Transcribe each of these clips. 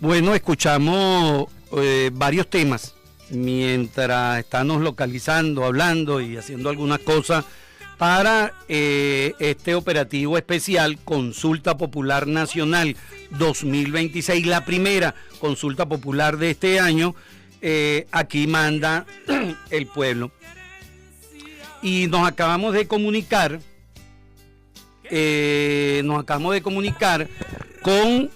Bueno, escuchamos varios temas mientras estamos localizando, hablando y haciendo algunas cosas para este operativo especial Consulta Popular Nacional 2026, la primera consulta popular de este año. Aquí manda el pueblo. Y nos acabamos de comunicar, con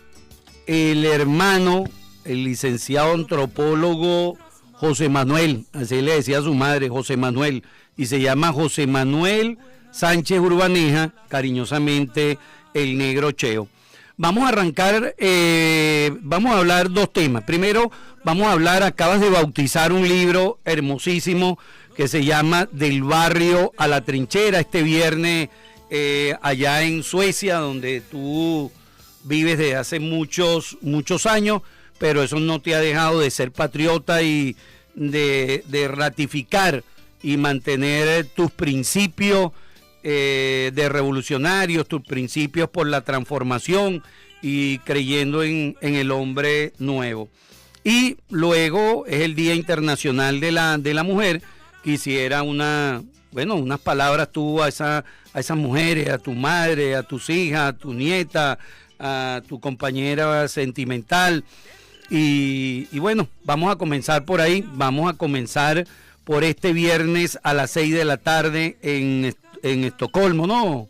el hermano, el licenciado antropólogo José Manuel, así le decía a su madre, José Manuel, y se llama José Manuel Sánchez Urbaneja, cariñosamente el Negro Cheo. Vamos a arrancar, vamos a hablar dos temas. Primero, vamos a hablar, acabas de bautizar un libro hermosísimo que se llama Del Barrio a la Trinchera, este viernes allá en Suecia, donde tú vives desde hace muchos años, pero eso no te ha dejado de ser patriota y de ratificar y mantener tus principios de revolucionarios, tus principios por la transformación y creyendo en el hombre nuevo. Y luego es el Día Internacional de la Mujer. Quisiera unas palabras tú a esas mujeres, a tu madre, a tus hijas, a tu nieta, a tu compañera sentimental. Y bueno, vamos a comenzar por ahí, vamos a comenzar por este viernes a las 6 de la tarde en Estocolmo,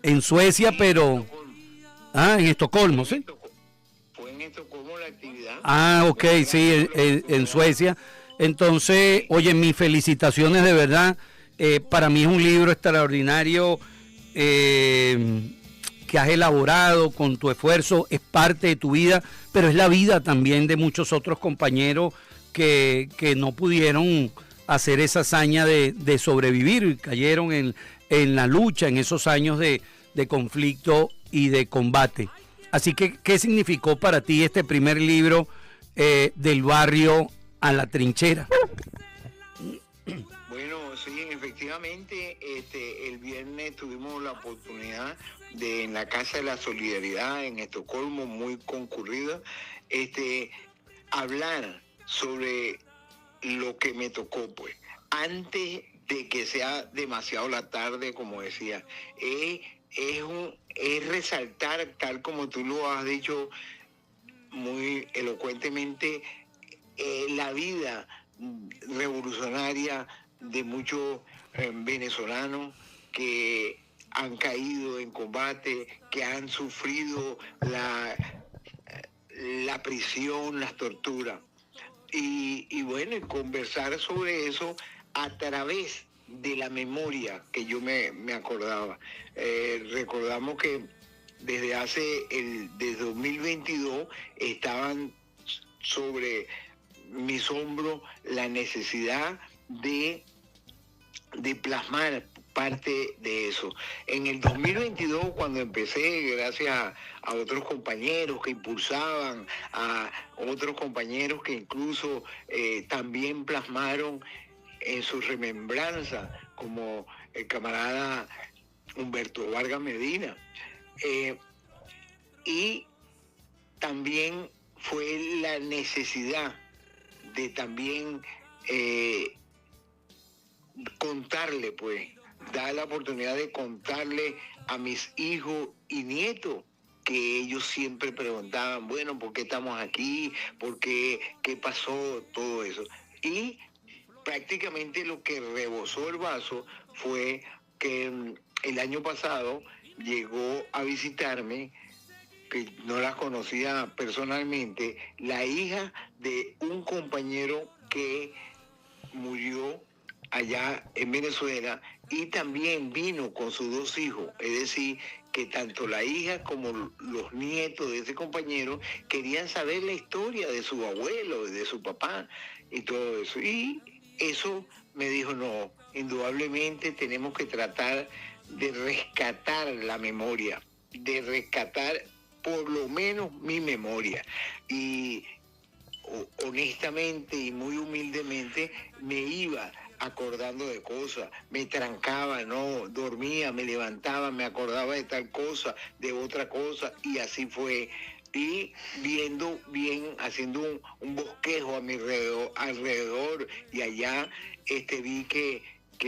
en Suecia, pero... en Estocolmo, ¿sí? Fue en Estocolmo la actividad. Ok, sí, en Suecia. Entonces, oye, mis felicitaciones de verdad. Para mí es un libro extraordinario que has elaborado con tu esfuerzo, es parte de tu vida, pero es la vida también de muchos otros compañeros que no pudieron hacer esa hazaña de sobrevivir y cayeron en la lucha en esos años de conflicto y de combate. Así que, ¿qué significó para ti este primer libro, Del Barrio a la Trinchera? Bueno, sí, efectivamente, el viernes tuvimos la oportunidad de, en la Casa de la Solidaridad en Estocolmo, muy concurrida, hablar sobre lo que me tocó, pues, antes de que sea demasiado la tarde, como decía, es resaltar, tal como tú lo has dicho muy elocuentemente, la vida revolucionaria de muchos venezolanos que han caído en combate, que han sufrido la prisión, las torturas. Y bueno, conversar sobre eso a través de la memoria que yo me acordaba. Recordamos que desde 2022 estaban sobre mis hombros la necesidad de plasmar parte de eso. En el 2022, cuando empecé, gracias a otros compañeros que impulsaban, a otros compañeros que incluso también plasmaron en su remembranza, como el camarada Humberto Vargas Medina. Y también fue la necesidad de también contarle, pues, dar la oportunidad de contarle a mis hijos y nietos, que ellos siempre preguntaban, bueno, ¿por qué estamos aquí? ¿Por qué? ¿Qué pasó? Todo eso. Y prácticamente lo que rebosó el vaso fue que el año pasado llegó a visitarme, que no la conocía personalmente, la hija de un compañero que murió allá en Venezuela, y también vino con sus dos hijos, es decir, que tanto la hija como los nietos de ese compañero querían saber la historia de su abuelo, de su papá y todo eso. Y eso me dijo, no, indudablemente tenemos que tratar de rescatar la memoria, de rescatar por lo menos mi memoria. Y honestamente y muy humildemente me iba acordando de cosas, me trancaba, no dormía, me levantaba, me acordaba de tal cosa, de otra cosa, y así fue. Y viendo bien, haciendo un bosquejo a mi alrededor y allá, vi que,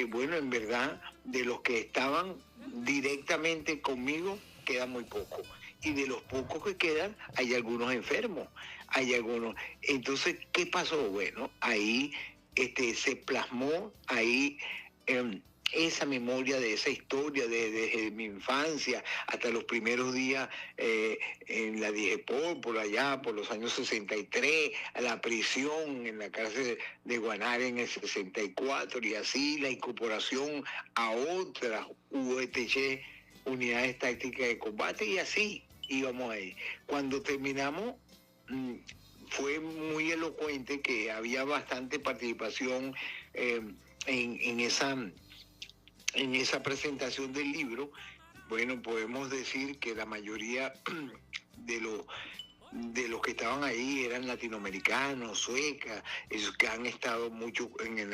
bueno, en verdad, de los que estaban directamente conmigo, queda muy poco. Y de los pocos que quedan, hay algunos enfermos, hay algunos. Entonces, ¿qué pasó? Bueno, ahí se plasmó ahí esa memoria de esa historia desde mi infancia hasta los primeros días en la Dijepor, por allá, por los años 63, a la prisión en la cárcel de Guanare en el 64, y así la incorporación a otras UETC, unidades tácticas de combate, y así íbamos ahí. Cuando terminamos, fue muy elocuente que había bastante participación en esa presentación del libro. Bueno, podemos decir que la mayoría de los que estaban ahí eran latinoamericanos, suecas, esos que han estado mucho en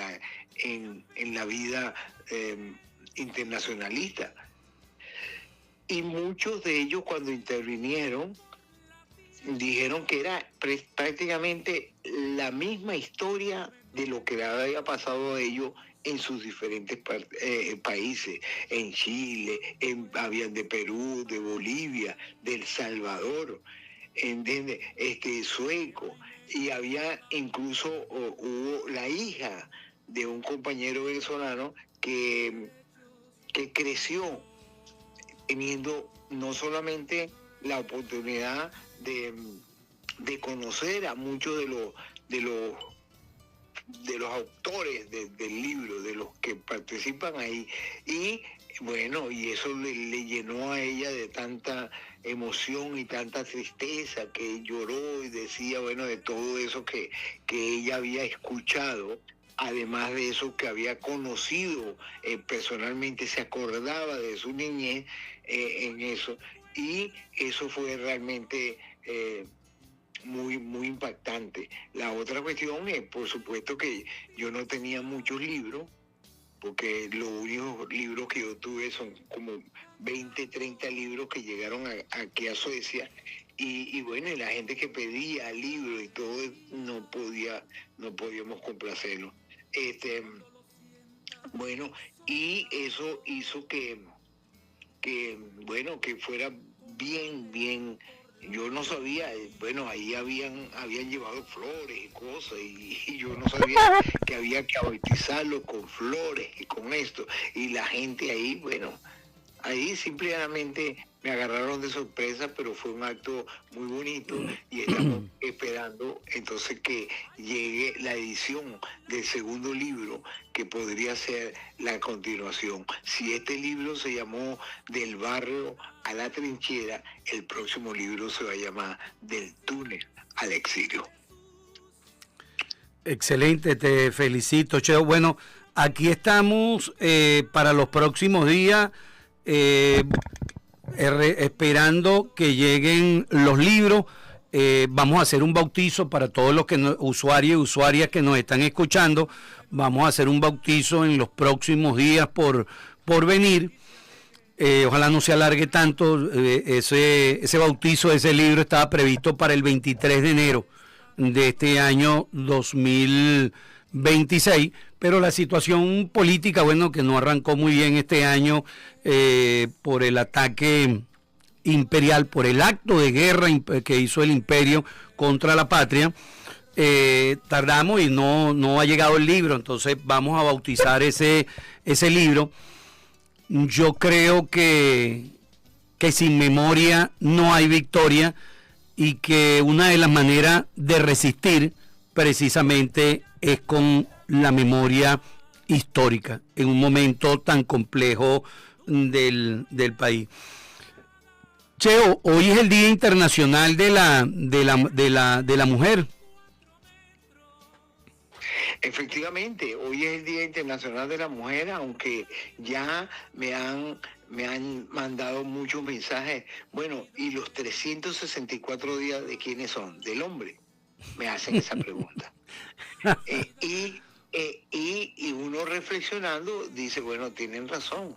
la vida internacionalista. Y muchos de ellos, cuando intervinieron, dijeron que era prácticamente la misma historia de lo que le había pasado a ellos en sus diferentes países, en Chile, habían de Perú, de Bolivia, de El Salvador, ¿entiendes? Sueco, y había incluso, hubo la hija de un compañero venezolano que creció teniendo no solamente la oportunidad de conocer a muchos de los autores del libro, de los que participan ahí, y bueno, y eso le llenó a ella de tanta emoción y tanta tristeza, que lloró y decía, bueno, de todo eso que ella había escuchado. Además de eso, que había conocido personalmente, se acordaba de su niñez en eso, y eso fue realmente muy, muy impactante. La otra cuestión es, por supuesto, que yo no tenía muchos libros, porque los únicos libros que yo tuve son como 20, 30 libros que llegaron aquí a Suecia, y bueno, y la gente que pedía libros y todo, no podíamos complacerlo. Bueno, y eso hizo que bueno, que fuera bien. Yo no sabía, bueno, ahí habían llevado flores y cosas, y yo no sabía que había que bautizarlo con flores y con esto, y la gente ahí, bueno, ahí simplemente me agarraron de sorpresa, pero fue un acto muy bonito, y estamos esperando entonces que llegue la edición del segundo libro, que podría ser la continuación. Si este libro se llamó Del barrio a la trinchera, el próximo libro se va a llamar Del túnel al exilio. Excelente, te felicito, Cheo. Bueno, aquí estamos para los próximos días, esperando que lleguen los libros. Vamos a hacer un bautizo para todos los usuarios y usuarias que nos están escuchando. Vamos a hacer un bautizo en los próximos días por venir. Ojalá no se alargue tanto. Ese bautizo de ese libro estaba previsto para el 23 de enero de este año 2026, pero la situación política, bueno, que no arrancó muy bien este año por el ataque imperial, por el acto de guerra que hizo el imperio contra la patria. Tardamos y no ha llegado el libro, entonces vamos a bautizar ese libro. Yo creo que sin memoria no hay victoria, y que una de las maneras de resistir precisamente es con la memoria histórica en un momento tan complejo del país. Cheo, hoy es el Día Internacional de la Mujer. Efectivamente, hoy es el Día Internacional de la Mujer, aunque ya me han mandado muchos mensajes. Bueno, ¿y los 364 días de quiénes son? ¿Del hombre? Me hacen esa pregunta. Y Y uno reflexionando dice, bueno, tienen razón.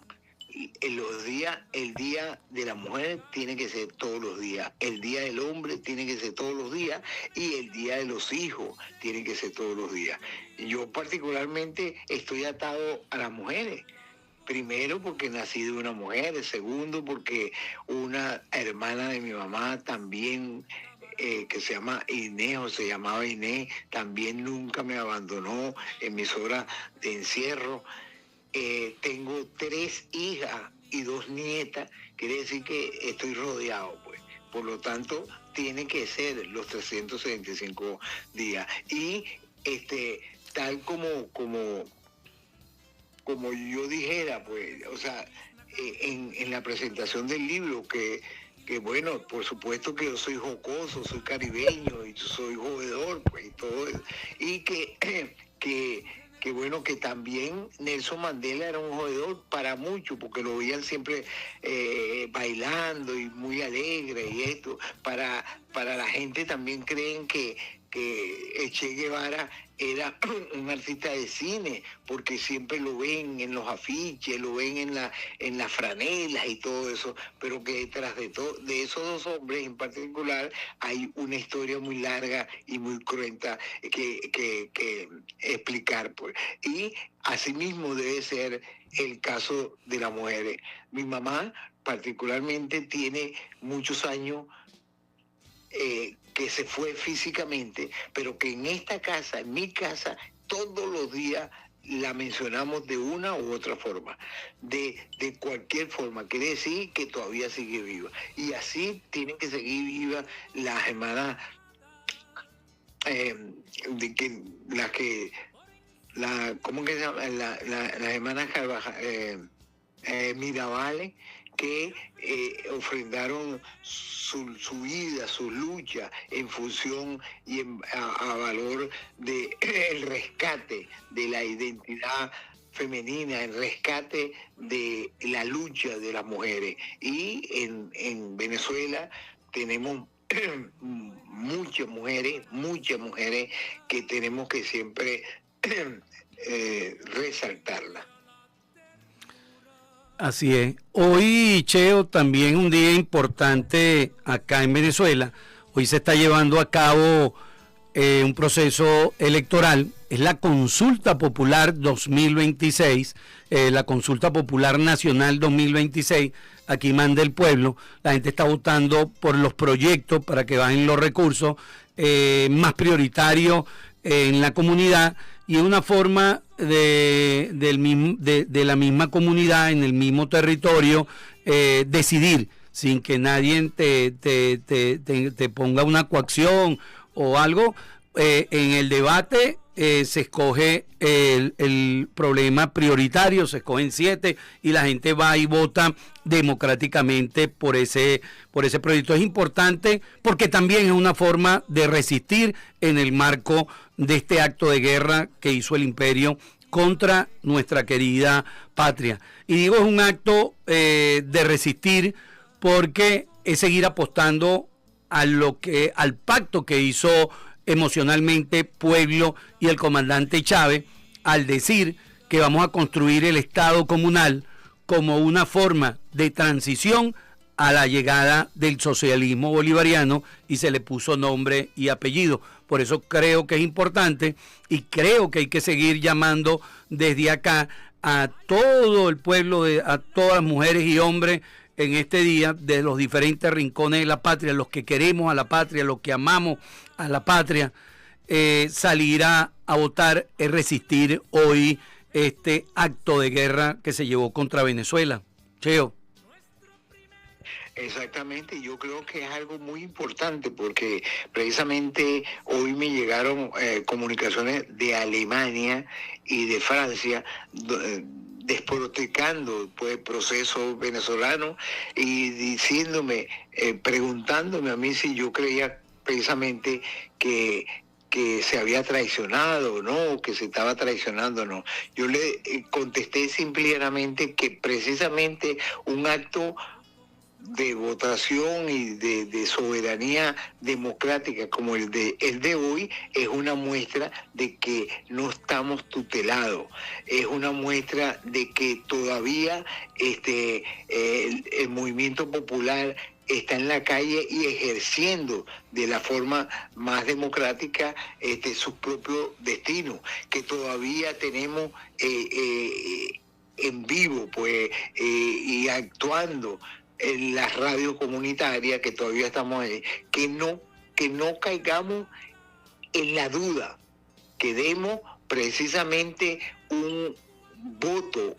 El día de la mujer tiene que ser todos los días, el día del hombre tiene que ser todos los días y el día de los hijos tiene que ser todos los días. Yo particularmente estoy atado a las mujeres. Primero porque nací de una mujer, segundo porque una hermana de mi mamá también, que se llama Inés o se llamaba Inés, también nunca me abandonó en mis horas de encierro. Tengo 3 hijas y 2 nietas, quiere decir que estoy rodeado, pues. Por lo tanto, tiene que ser los 365 días. Y tal como yo dijera, pues, o sea, en la presentación del libro, que bueno, por supuesto que yo soy jocoso, soy caribeño y soy jugador, pues, y todo eso. Y que bueno, que también Nelson Mandela era un jodedor para muchos, porque lo veían siempre bailando y muy alegre y esto. Para la gente también creen que Che Guevara era un artista de cine, porque siempre lo ven en los afiches, lo ven en las franelas y todo eso, pero que detrás de esos 2 hombres en particular hay una historia muy larga y muy cruenta que explicar, pues. Y asimismo debe ser el caso de las mujeres. Mi mamá particularmente tiene muchos años que se fue físicamente, pero que en esta casa, en mi casa, todos los días la mencionamos de una u otra forma, de cualquier forma. Quiere decir que todavía sigue viva. Y así tienen que seguir vivas las hermanas, ¿cómo que se llama? Las hermanas Mirabales, que ofrendaron su vida, su lucha en función y a valor del rescate de la identidad femenina, el rescate de la lucha de las mujeres. Y en Venezuela tenemos muchas mujeres que tenemos que siempre resaltarlas. Así es. Hoy, Cheo, también un día importante acá en Venezuela. Hoy se está llevando a cabo un proceso electoral. Es la Consulta Popular 2026, la Consulta Popular Nacional 2026. Aquí manda el pueblo. La gente está votando por los proyectos para que bajen los recursos más prioritarios en la comunidad, y es una forma de la misma comunidad, en el mismo territorio, decidir sin que nadie te ponga una coacción o algo. En el debate se escoge el problema prioritario, se escogen 7 y la gente va y vota democráticamente por ese proyecto. Es importante porque también es una forma de resistir en el marco de este acto de guerra que hizo el imperio contra nuestra querida patria. Y digo, es un acto de resistir porque es seguir apostando al pacto que hizo emocionalmente pueblo y el comandante Chávez, al decir que vamos a construir el Estado comunal como una forma de transición a la llegada del socialismo bolivariano, y se le puso nombre y apellido. Por eso creo que es importante, y creo que hay que seguir llamando desde acá a todo el pueblo, a todas las mujeres y hombres en este día, de los diferentes rincones de la patria, los que queremos a la patria, los que amamos a la patria, salir a votar, es resistir hoy este acto de guerra que se llevó contra Venezuela. Cheo. Exactamente, yo creo que es algo muy importante, porque precisamente hoy me llegaron comunicaciones de Alemania y de Francia desprotegando pues el proceso venezolano y diciéndome, preguntándome a mí si yo creía precisamente que se había traicionado, ¿no? Que se estaba traicionando, ¿no? Yo le contesté simplemente que precisamente un acto de votación y de soberanía democrática como el de hoy es una muestra de que no estamos tutelados, es una muestra de que todavía el movimiento popular está en la calle y ejerciendo de la forma más democrática su propio destino, que todavía tenemos en vivo y actuando en las radios comunitarias, que todavía estamos ahí, que no caigamos en la duda, que demos precisamente un voto,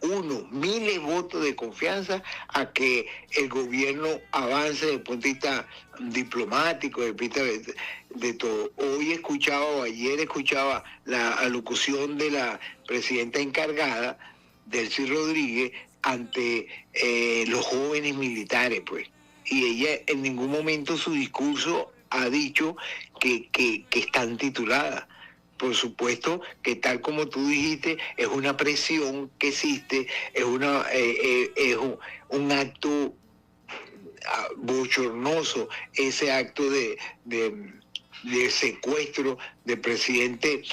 miles de votos de confianza a que el gobierno avance desde el punto de vista diplomático, desde el punto de vista de todo. Ayer escuchaba la alocución de la presidenta encargada, Delcy Rodríguez, ante los jóvenes militares, pues. Y ella en ningún momento su discurso ha dicho que están tituladas. Por supuesto que tal como tú dijiste, es una presión que existe, es un acto bochornoso, ese acto de secuestro del presidente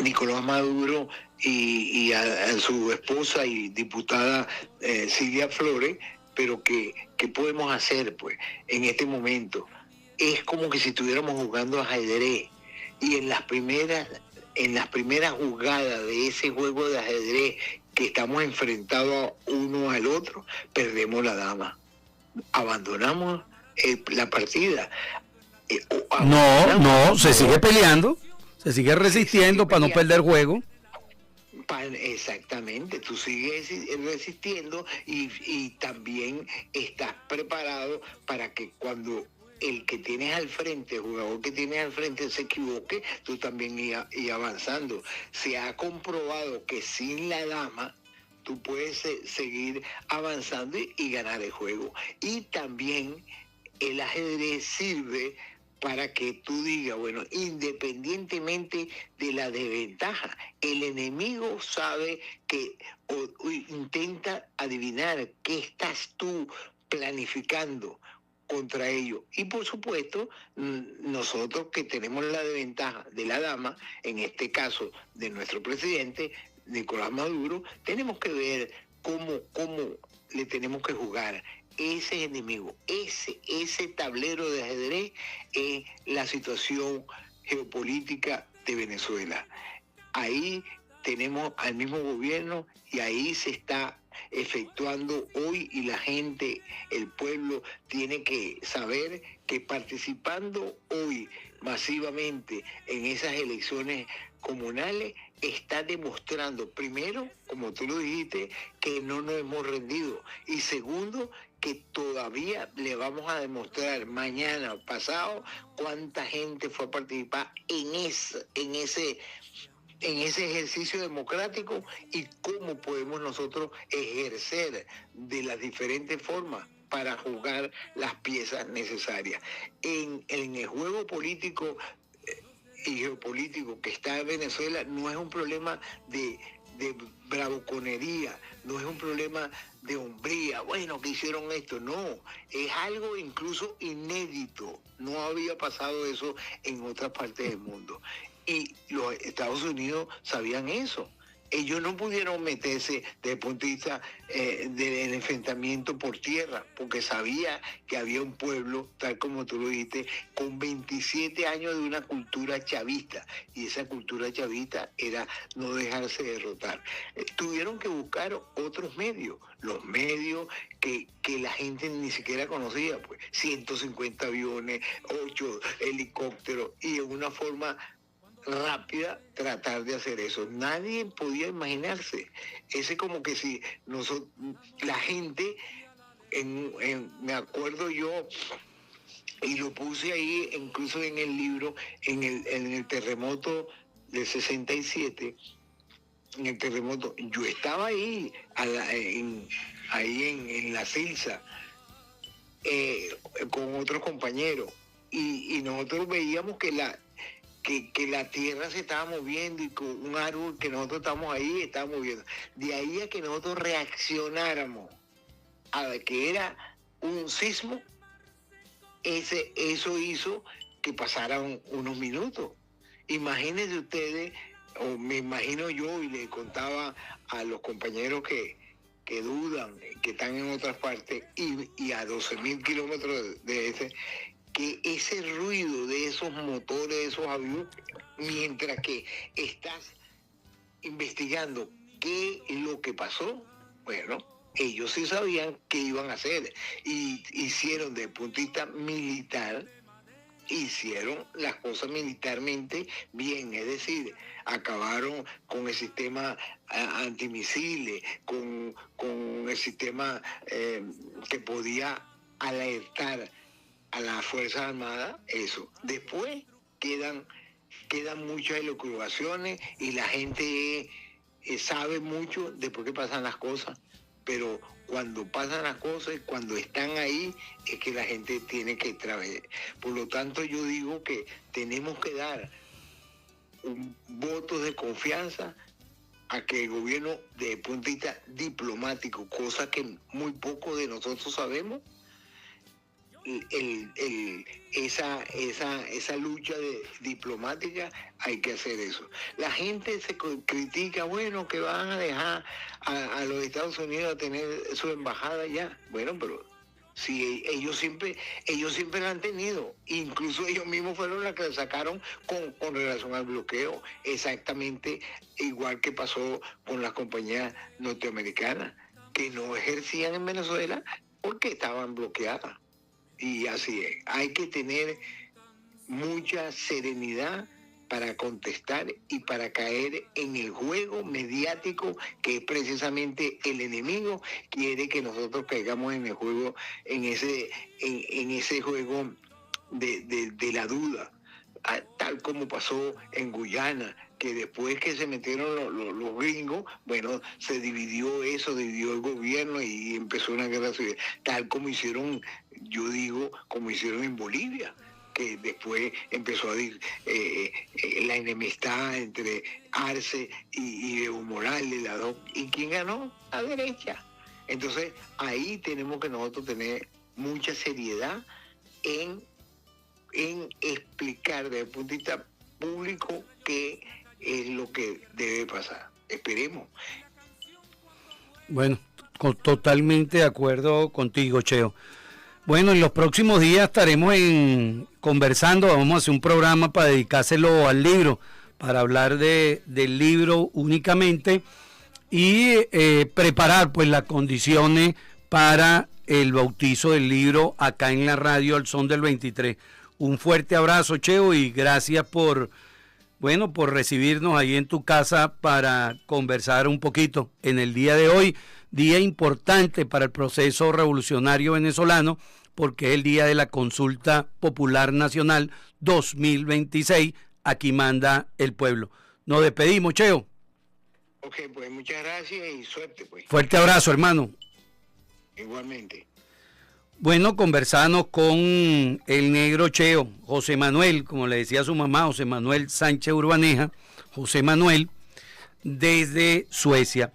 Nicolás Maduro y a su esposa y diputada Silvia Flores, pero ¿qué podemos hacer pues en este momento? Es como que si estuviéramos jugando ajedrez y en las primeras jugadas de ese juego de ajedrez que estamos enfrentados uno al otro, perdemos la dama, abandonamos la partida. No, se sigue peleando, se sigue resistiendo para no perder juego. Exactamente, tú sigues resistiendo y también estás preparado para que cuando el que tienes al frente, el jugador que tienes al frente se equivoque, tú también y avanzando. Se ha comprobado que sin la dama tú puedes seguir avanzando y ganar el juego. Y también el ajedrez sirve para que tú digas, bueno, independientemente de la desventaja, el enemigo sabe que o intenta adivinar qué estás tú planificando contra ellos. Y por supuesto, nosotros que tenemos la desventaja de la dama, en este caso de nuestro presidente, Nicolás Maduro, tenemos que ver cómo le tenemos que jugar. Ese enemigo, ese tablero de ajedrez es la situación geopolítica de Venezuela. Ahí tenemos al mismo gobierno y ahí se está efectuando hoy y la gente, el pueblo, tiene que saber que participando hoy masivamente en esas elecciones comunales está demostrando, primero, como tú lo dijiste, que no nos hemos rendido y segundo, que todavía le vamos a demostrar mañana o pasado cuánta gente fue a participar en ese ejercicio democrático y cómo podemos nosotros ejercer de las diferentes formas para jugar las piezas necesarias. En el juego político y geopolítico que está en Venezuela no es un problema de bravuconería, no es un problema de hombría, bueno, que hicieron esto, no, es algo incluso inédito, no había pasado eso en otras partes del mundo. Y los Estados Unidos sabían eso. Ellos no pudieron meterse desde el punto de vista del enfrentamiento por tierra, porque sabía que había un pueblo, tal como tú lo dijiste, con 27 años de una cultura chavista, y esa cultura chavista era no dejarse derrotar. Tuvieron que buscar otros medios, los medios que la gente ni siquiera conocía, pues 150 aviones, 8 helicópteros, y en una forma rápida tratar de hacer eso. Nadie podía imaginarse. Ese como que si nosotros, la gente, me acuerdo yo, y lo puse ahí incluso en el libro, en el terremoto del 67, en el terremoto, yo estaba ahí, en la Silsa, con otros compañeros, y nosotros veíamos que la tierra se estaba moviendo y con un árbol que nosotros estamos ahí estaba moviendo. De ahí a que nosotros reaccionáramos a que era un sismo, eso hizo que pasaran unos minutos. Imagínense ustedes, o me imagino yo, y le contaba a los compañeros que dudan, que están en otras partes, y a 12.000 kilómetros de ese, que ese ruido de esos motores, de esos aviones, mientras que estás investigando qué es lo que pasó, bueno, ellos sí sabían qué iban a hacer, y hicieron desde el punto de vista militar, hicieron las cosas militarmente bien, es decir, acabaron con el sistema antimisiles, con el sistema que podía alertar a las Fuerzas Armadas, eso. Después quedan muchas elucubraciones y la gente sabe mucho de por qué pasan las cosas, pero cuando pasan las cosas, cuando están ahí, es que la gente tiene que trabajar. Por lo tanto, yo digo que tenemos que dar un voto de confianza a que el gobierno, desde el punto de vista diplomático, cosa que muy poco de nosotros sabemos, esa lucha diplomática, hay que hacer eso. La gente se critica, bueno, que van a dejar a los Estados Unidos a tener su embajada ya. Bueno, pero si ellos siempre la han tenido, incluso ellos mismos fueron los que la sacaron con relación al bloqueo, exactamente igual que pasó con las compañías norteamericanas, que no ejercían en Venezuela porque estaban bloqueadas. Y así es, hay que tener mucha serenidad para contestar y para caer en el juego mediático que precisamente el enemigo quiere que nosotros caigamos en el juego, en ese juego de la duda, tal como pasó en Guyana, que después que se metieron los gringos, bueno, se dividió el gobierno y empezó una guerra civil, tal como hicieron, yo digo, como hicieron en Bolivia, que después empezó a la enemistad entre Arce y Evo Morales, ¿y quién ganó? La derecha. Entonces, ahí tenemos que nosotros tener mucha seriedad en explicar desde el punto de vista público qué es lo que debe pasar. Esperemos. Bueno, totalmente de acuerdo contigo, Cheo. Bueno, en los próximos días estaremos conversando, vamos a hacer un programa para dedicárselo al libro, para hablar del libro únicamente y preparar pues las condiciones para el bautizo del libro acá en la radio Al Son del 23. Un fuerte abrazo, Cheo, y gracias por recibirnos ahí en tu casa para conversar un poquito en el día de hoy, día importante para el proceso revolucionario venezolano, porque es el día de la Consulta Popular Nacional 2026, aquí manda el pueblo. Nos despedimos, Cheo. Ok, pues muchas gracias y suerte, pues. Fuerte abrazo, hermano. Igualmente. Bueno, conversamos con el negro Cheo, José Manuel, como le decía su mamá, José Manuel Sánchez Urbaneja, José Manuel, desde Suecia.